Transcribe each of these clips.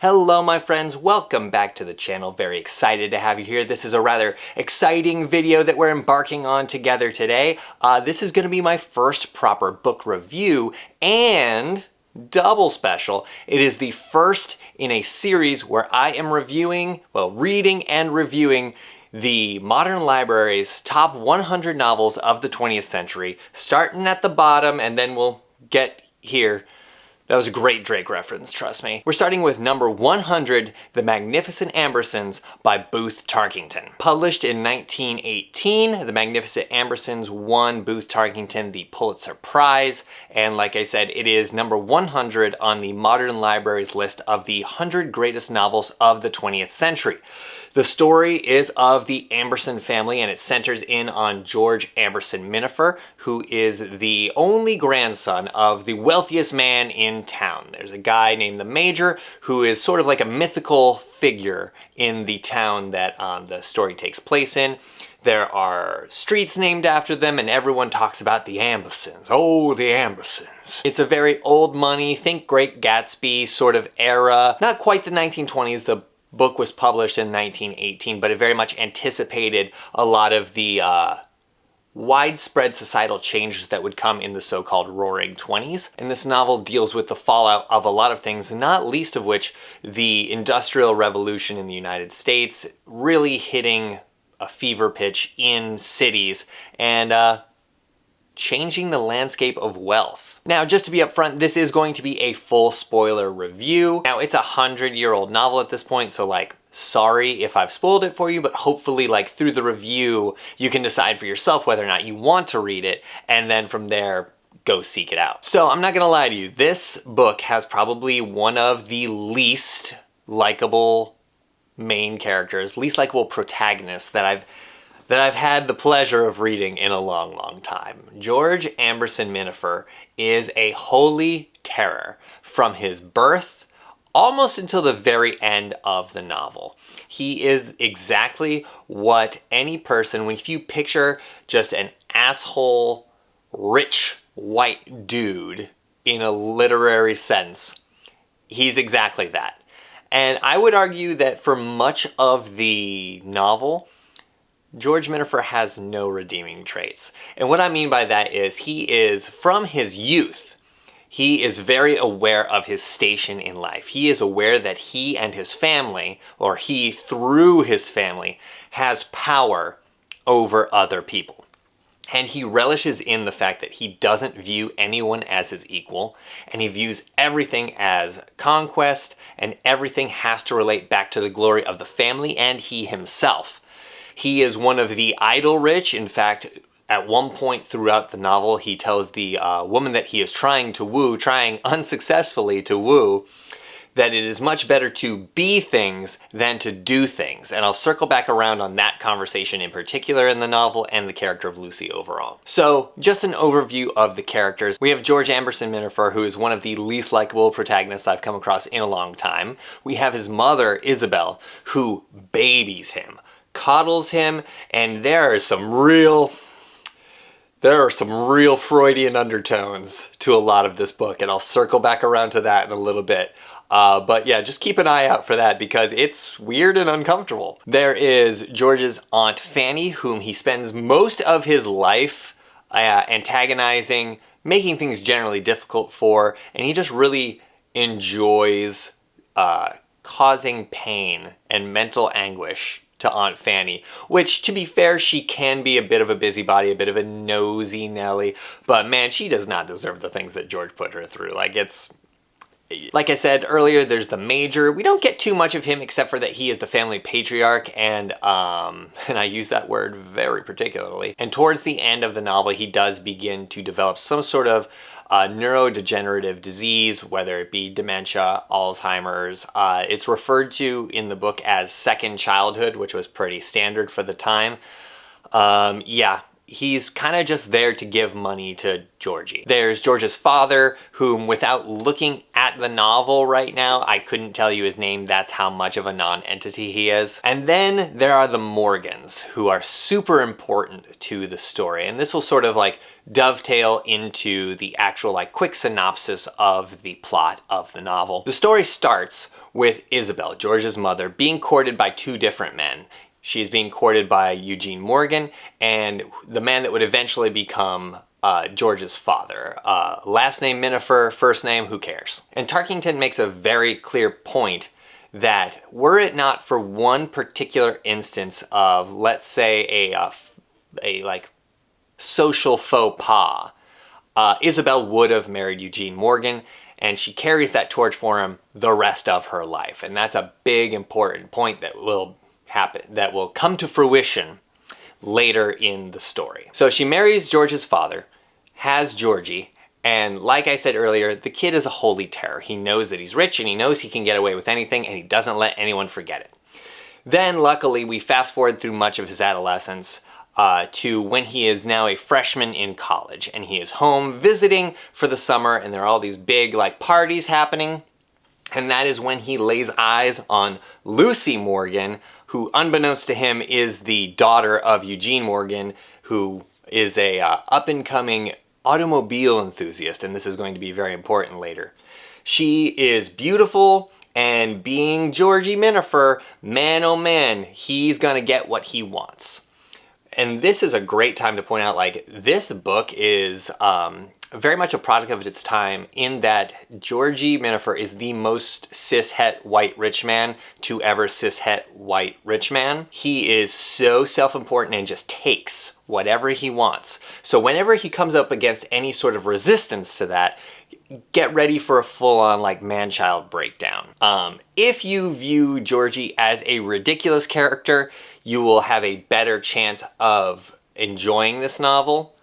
Hello my friends, welcome back to the channel. Very excited to have you here. This is a rather exciting video that we're embarking on together today. This is going to be my first proper book review and double special. It is the first in a series where I am reading and reviewing the Modern Library's top 100 novels of the 20th century, starting at the bottom and then we'll get here. That was a great Drake reference, trust me. We're starting with number 100, The Magnificent Ambersons by Booth Tarkington. Published in 1918, The Magnificent Ambersons won Booth Tarkington the Pulitzer Prize, and like I said, it is number 100 on the Modern Library's list of the 100 greatest novels of the 20th century. The story is of the Amberson family and it centers in on George Amberson Minafer, who is the only grandson of the wealthiest man in town. There's a guy named the Major who is sort of like a mythical figure in the town that the story takes place in. There are streets named after them and everyone talks about the Ambersons. Oh, the Ambersons. It's a very old money, think Great Gatsby sort of era. Not quite the 1920s, the book was published in 1918, but it very much anticipated a lot of the widespread societal changes that would come in the so-called Roaring Twenties. And this novel deals with the fallout of a lot of things, not least of which the Industrial Revolution in the United States really hitting a fever pitch in cities and changing the landscape of wealth. Now, just to be upfront, this is going to be a full spoiler review. Now, it's a 100-year-old novel at this point, so like, sorry if I've spoiled it for you, but hopefully like through the review, you can decide for yourself whether or not you want to read it, and then from there, go seek it out. So I'm not gonna lie to you, this book has probably one of the least likable main characters, least likable protagonists that I've had the pleasure of reading in a long, long time. George Amberson Minafer is a holy terror from his birth almost until the very end of the novel. He is exactly what any person, if you picture just an asshole, rich, white dude in a literary sense, he's exactly that. And I would argue that for much of the novel, George Minafer has no redeeming traits. And what I mean by that is he is, from his youth, he is very aware of his station in life. He is aware that he and his family, or he through his family, has power over other people. And he relishes in the fact that he doesn't view anyone as his equal, and he views everything as conquest, and everything has to relate back to the glory of the family and he himself. He is one of the idle rich. In fact, at one point throughout the novel, he tells the woman that he is trying unsuccessfully to woo, that it is much better to be things than to do things. And I'll circle back around on that conversation in particular in the novel and the character of Lucy overall. So just an overview of the characters. We have George Amberson Minafer, who is one of the least likable protagonists I've come across in a long time. We have his mother, Isabel, who babies him, coddles him, and there are some real Freudian undertones to a lot of this book, and I'll circle back around to that in a little bit. But yeah, just keep an eye out for that because it's weird and uncomfortable. There is George's Aunt Fanny, whom he spends most of his life antagonizing, making things generally difficult for, and he just really enjoys causing pain and mental anguish to Aunt Fanny, which, to be fair, she can be a bit of a busybody, a bit of a nosy Nelly, but man, she does not deserve the things that George put her through. Like I said earlier, there's the Major. We don't get too much of him except for that he is the family patriarch, and I use that word very particularly. And towards the end of the novel, he does begin to develop some sort of neurodegenerative disease, whether it be dementia, Alzheimer's. It's referred to in the book as second childhood, which was pretty standard for the time. Yeah, he's kind of just there to give money to Georgie. There's George's father, whom without looking at the novel right now, I couldn't tell you his name. That's how much of a non-entity he is. And then there are the Morgans, who are super important to the story. And this will sort of like dovetail into the actual like quick synopsis of the plot of the novel. The story starts with Isabel, George's mother, being courted by two different men. She is being courted by Eugene Morgan and the man that would eventually become George's father. Last name Minifer, first name, who cares? And Tarkington makes a very clear point that were it not for one particular instance of, let's say, a like social faux pas, Isabel would have married Eugene Morgan, and she carries that torch for him the rest of her life. And that's a big important point that will happen, that will come to fruition later in the story. So she marries George's father, has Georgie, and like I said earlier, the kid is a holy terror. He knows that he's rich and he knows he can get away with anything, and he doesn't let anyone forget it. Then luckily we fast forward through much of his adolescence to when he is now a freshman in college, and he is home visiting for the summer, and there are all these big like parties happening. And that is when he lays eyes on Lucy Morgan, who unbeknownst to him is the daughter of Eugene Morgan, who is a up-and-coming automobile enthusiast, and this is going to be very important later. She is beautiful, and being Georgie Minifer, man oh man, he's gonna get what he wants. And this is a great time to point out, like, this book is very much a product of its time in that Georgie Minifer is the most cishet white rich man to ever cishet white rich man. He is so self-important and just takes whatever he wants. So whenever he comes up against any sort of resistance to that, get ready for a full-on like man-child breakdown. If you view Georgie as a ridiculous character, you will have a better chance of enjoying this novel.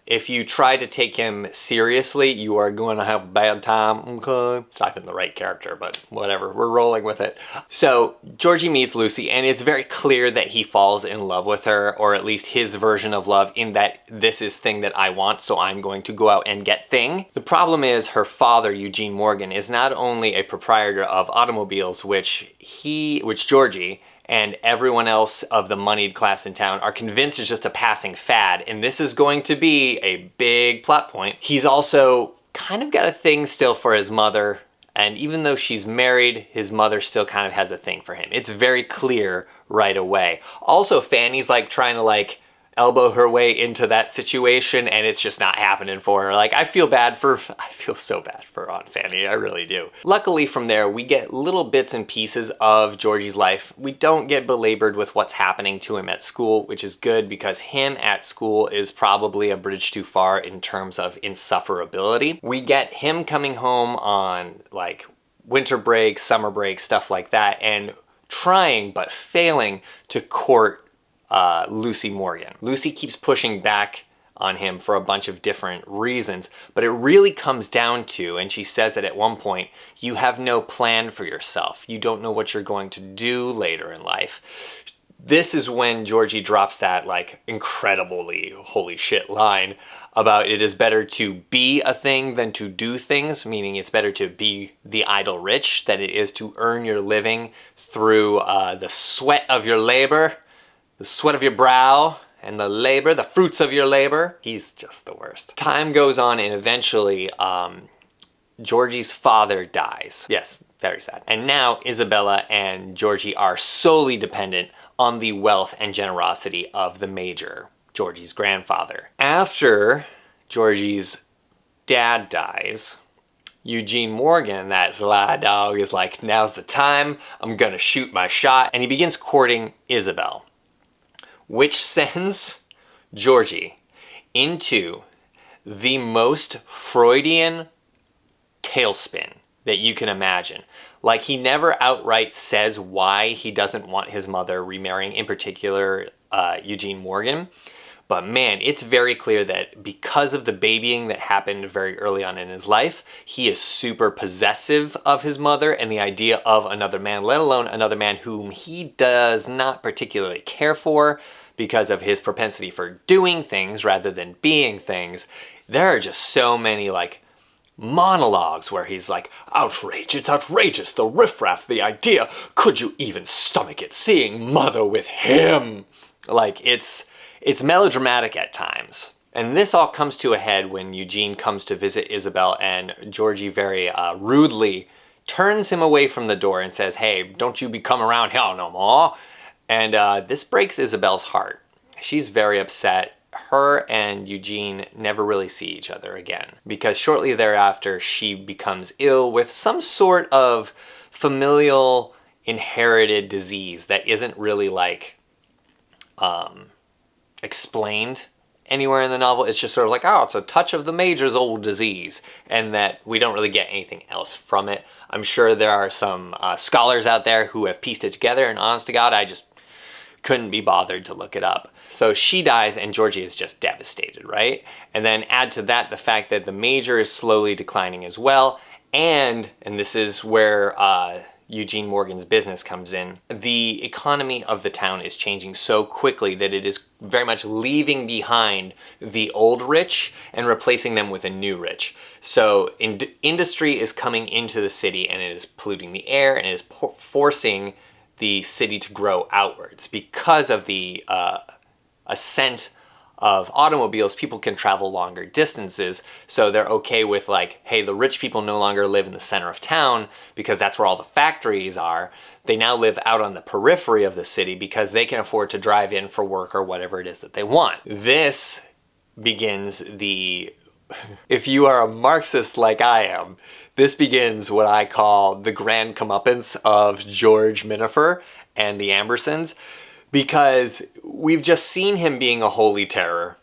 If you try to take him seriously, you are going to have a bad time. Okay. It's not even the right character, but whatever. We're rolling with it. So Georgie meets Lucy, and it's very clear that he falls in love with her, or at least his version of love, in that this is thing that I want, so I'm going to go out and get thing. The problem is her father, Eugene Morgan, is not only a proprietor of automobiles, which Georgie and everyone else of the moneyed class in town are convinced is just a passing fad, and this is going to be a big plot point. He's also kind of got a thing still for his mother, and even though she's married, his mother still kind of has a thing for him. It's very clear right away. Also, Fanny's like trying to like elbow her way into that situation, and it's just not happening for her. Like, I feel so bad for Aunt Fanny, I really do. Luckily from there, we get little bits and pieces of Georgie's life. We don't get belabored with what's happening to him at school, which is good because him at school is probably a bridge too far in terms of insufferability. We get him coming home on like winter break, summer break, stuff like that, and trying but failing to court Lucy Morgan. Lucy keeps pushing back on him for a bunch of different reasons, but it really comes down to, and she says it at one point, you have no plan for yourself. You don't know what you're going to do later in life. This is when Georgie drops that like incredibly holy shit line about it is better to be a thing than to do things, meaning it's better to be the idle rich than it is to earn your living through the sweat of your labor. The sweat of your brow and the labor, the fruits of your labor. He's just the worst. Time goes on, and eventually Georgie's father dies. Yes, very sad. And now Isabella and Georgie are solely dependent on the wealth and generosity of the major, Georgie's grandfather. After Georgie's dad dies, Eugene Morgan, that sly dog, is like, now's the time, I'm gonna shoot my shot. And he begins courting Isabel, which sends Georgie into the most Freudian tailspin that you can imagine. Like, he never outright says why he doesn't want his mother remarrying, in particular Eugene Morgan. But man, it's very clear that because of the babying that happened very early on in his life, he is super possessive of his mother and the idea of another man, let alone another man whom he does not particularly care for, because of his propensity for doing things rather than being things. There are just so many like monologues where he's like, outrage, it's outrageous, the riffraff, the idea, could you even stomach it, seeing mother with him? Like, it's melodramatic at times. And this all comes to a head when Eugene comes to visit Isabel, and Georgie very rudely turns him away from the door and says, hey, don't you be coming around here no more. And this breaks Isabel's heart. She's very upset. Her and Eugene never really see each other again, because shortly thereafter she becomes ill with some sort of familial inherited disease that isn't really like explained anywhere in the novel. It's just sort of like, oh, it's a touch of the Major's old disease, and that we don't really get anything else from it. I'm sure there are some scholars out there who have pieced it together, and honest to God, I just couldn't be bothered to look it up. So she dies and Georgie is just devastated, right? And then add to that the fact that the Major is slowly declining as well, and this is where Eugene Morgan's business comes in. The economy of the town is changing so quickly that it is very much leaving behind the old rich and replacing them with a new rich. So industry is coming into the city, and it is polluting the air, and it is forcing the city to grow outwards. Because of the ascent of automobiles, people can travel longer distances, so they're okay with like, hey, the rich people no longer live in the center of town because that's where all the factories are. They now live out on the periphery of the city because they can afford to drive in for work or whatever it is that they want. This begins the, if you are a Marxist like I am, this begins what I call the Grand Comeuppance of George Minafer and the Ambersons, because we've just seen him being a holy terror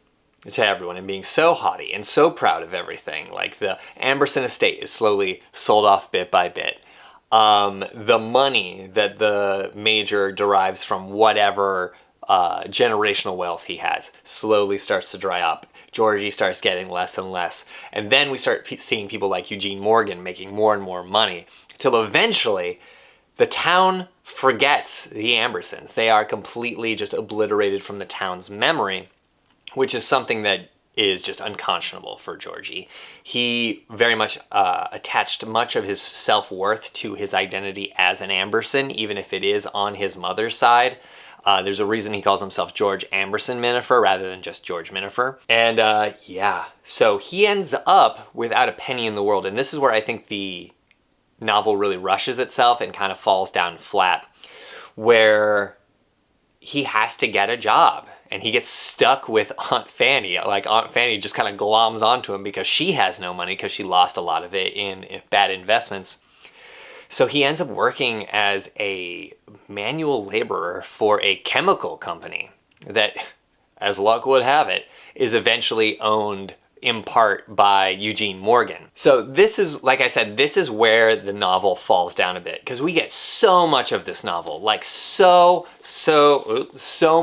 to everyone and being so haughty and so proud of everything. Like, the Amberson estate is slowly sold off bit by bit. The money that the Major derives from whatever generational wealth he has slowly starts to dry up. Georgie starts getting less and less. And then we start seeing people like Eugene Morgan making more and more money, till eventually the town forgets the Ambersons. They are completely just obliterated from the town's memory, which is something that is just unconscionable for Georgie. He very much attached much of his self-worth to his identity as an Amberson, even if it is on his mother's side. There's a reason he calls himself George Amberson Minafer rather than just George Minafer. And yeah, so he ends up without a penny in the world. And this is where I think the novel really rushes itself and kind of falls down flat, where he has to get a job and he gets stuck with Aunt Fanny. Like, Aunt Fanny just kind of gloms onto him because she has no money because she lost a lot of it in bad investments. So he ends up working as a manual laborer for a chemical company that, as luck would have it, is eventually owned in part by Eugene Morgan. So this is, like I said, this is where the novel falls down a bit, because we get so much of this novel, like so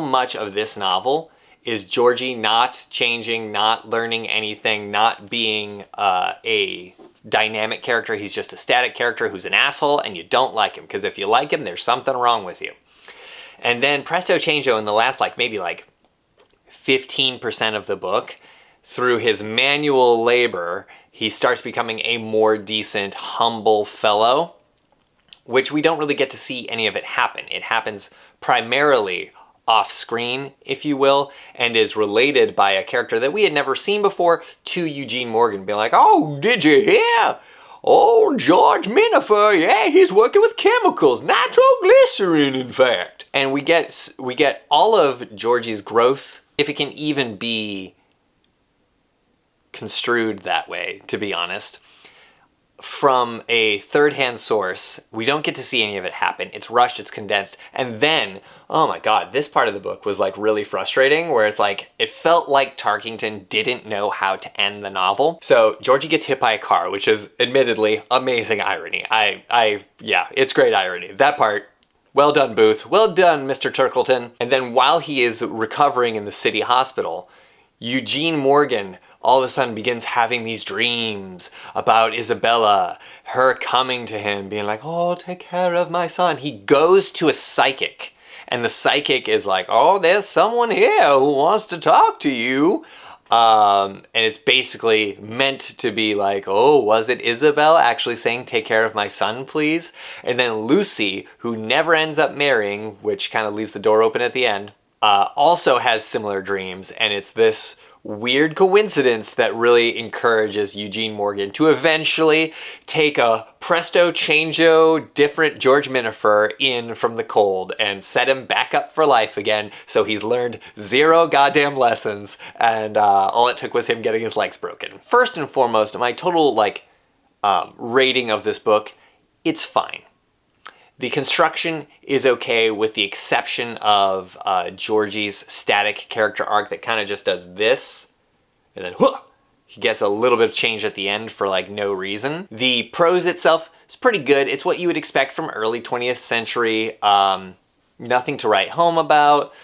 much of this novel is Georgie not changing, not learning anything, not being a dynamic character. He's just a static character who's an asshole, and you don't like him, because if you like him, there's something wrong with you. And then presto changeo, in the last maybe 15% of the book, through his manual labor, he starts becoming a more decent, humble fellow, which we don't really get to see any of it happen. It happens primarily off screen, if you will, and is related by a character that we had never seen before to Eugene Morgan, being like, oh, did you hear? Oh, George Minafer, yeah, he's working with chemicals, nitroglycerin, in fact. And we get all of Georgie's growth, if it can even be construed that way, to be honest, from a third-hand source. We don't get to see any of it happen. It's rushed, it's condensed, and then, oh my god, this part of the book was really frustrating, where it's it felt like Tarkington didn't know how to end the novel. So Georgie gets hit by a car, which is admittedly amazing irony. Yeah, it's great irony. That part, well done, Booth. Well done, Mr. Tarkington. And then while he is recovering in the city hospital, Eugene Morgan all of a sudden begins having these dreams about Isabella, her coming to him, being like, oh, take care of my son. He goes to a psychic and the psychic is like, oh, there's someone here who wants to talk to you. And it's basically meant to be like, oh, was it Isabel actually saying, take care of my son, please? And then Lucy, who never ends up marrying, which kind of leaves the door open at the end, also has similar dreams. And it's this weird coincidence that really encourages Eugene Morgan to eventually take a presto changeo different George Minifer in from the cold and set him back up for life again, so he's learned 0 goddamn lessons, and all it took was him getting his legs broken. First and foremost, my total rating of this book, it's fine. The construction is okay with the exception of Georgie's static character arc that kind of just does this, and then he gets a little bit of change at the end for like no reason. The prose itself is pretty good. It's what you would expect from early 20th century. Nothing to write home about.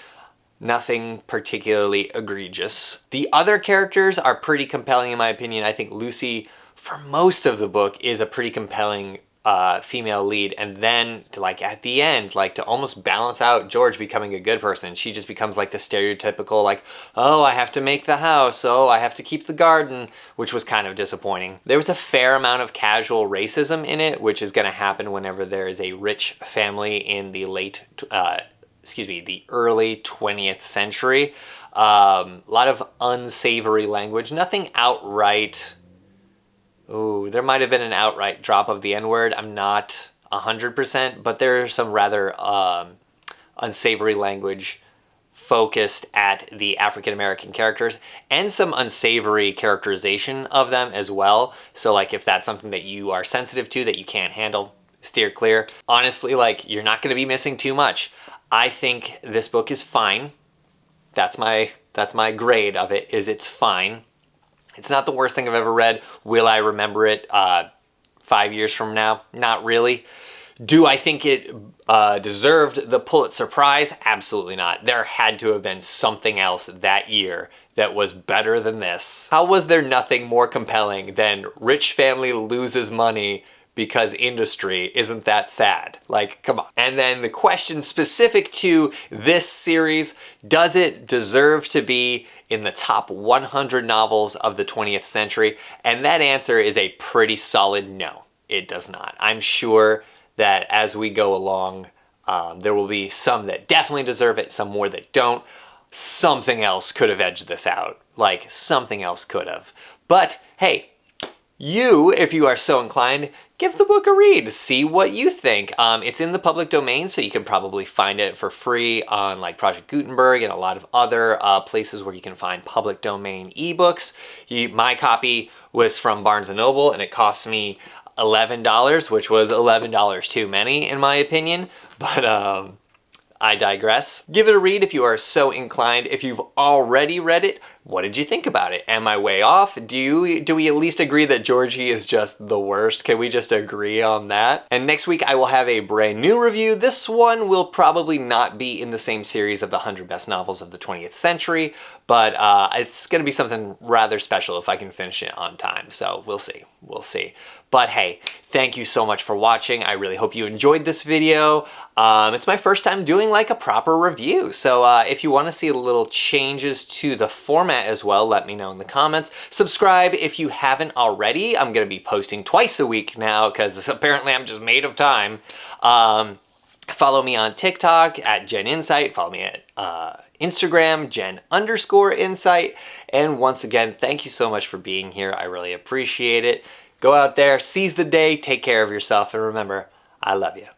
Nothing particularly egregious. The other characters are pretty compelling in my opinion. I think Lucy, for most of the book, is a pretty compelling female lead, and then at the end, to almost balance out George becoming a good person, she just becomes like the stereotypical oh, I have to make the house, oh, I have to keep the garden, which was kind of disappointing. There was a fair amount of casual racism in it, which is going to happen whenever there is a rich family in the the early 20th century. A lot of unsavory language, nothing outright. Ooh, there might have been an outright drop of the N-word. I'm not 100%, but there's some rather unsavory language focused at the African-American characters, and some unsavory characterization of them as well. So if that's something that you are sensitive to, that you can't handle, steer clear. Honestly, you're not going to be missing too much. I think this book is fine. That's my grade of it, is it's fine. It's not the worst thing I've ever read. Will I remember it 5 years from now? Not really. Do I think it deserved the Pulitzer Prize? Absolutely not. There had to have been something else that year that was better than this. How was there nothing more compelling than rich family loses money because industry? Isn't that sad? Come on. And then the question specific to this series, does it deserve to be in the top 100 novels of the 20th century? And that answer is a pretty solid no, it does not. I'm sure that as we go along, there will be some that definitely deserve it, some more that don't. Something else could have edged this out. Something else could have. But hey, you, if you are so inclined, give the book a read. See what you think. It's in the public domain, so you can probably find it for free on Project Gutenberg and a lot of other places where you can find public domain ebooks. My copy was from Barnes & Noble, and it cost me $11, which was $11 too many in my opinion. But I digress. Give it a read if you are so inclined. If you've already read it, what did you think about it? Am I way off? Do we at least agree that Georgie is just the worst? Can we just agree on that? And next week I will have a brand new review. This one will probably not be in the same series of the 100 best novels of the 20th century, but it's gonna be something rather special if I can finish it on time. So we'll see, we'll see. But hey, thank you so much for watching. I really hope you enjoyed this video. It's my first time doing a proper review. So if you wanna see little changes to the format as well, let me know in the comments. Subscribe if you haven't already. I'm gonna be posting twice a week now because apparently I'm just made of time. Follow me on TikTok at Gen Insight. Follow me at Instagram, Gen_Insight. And once again, thank you so much for being here. I really appreciate it. Go out there, seize the day, take care of yourself, and remember, I love you.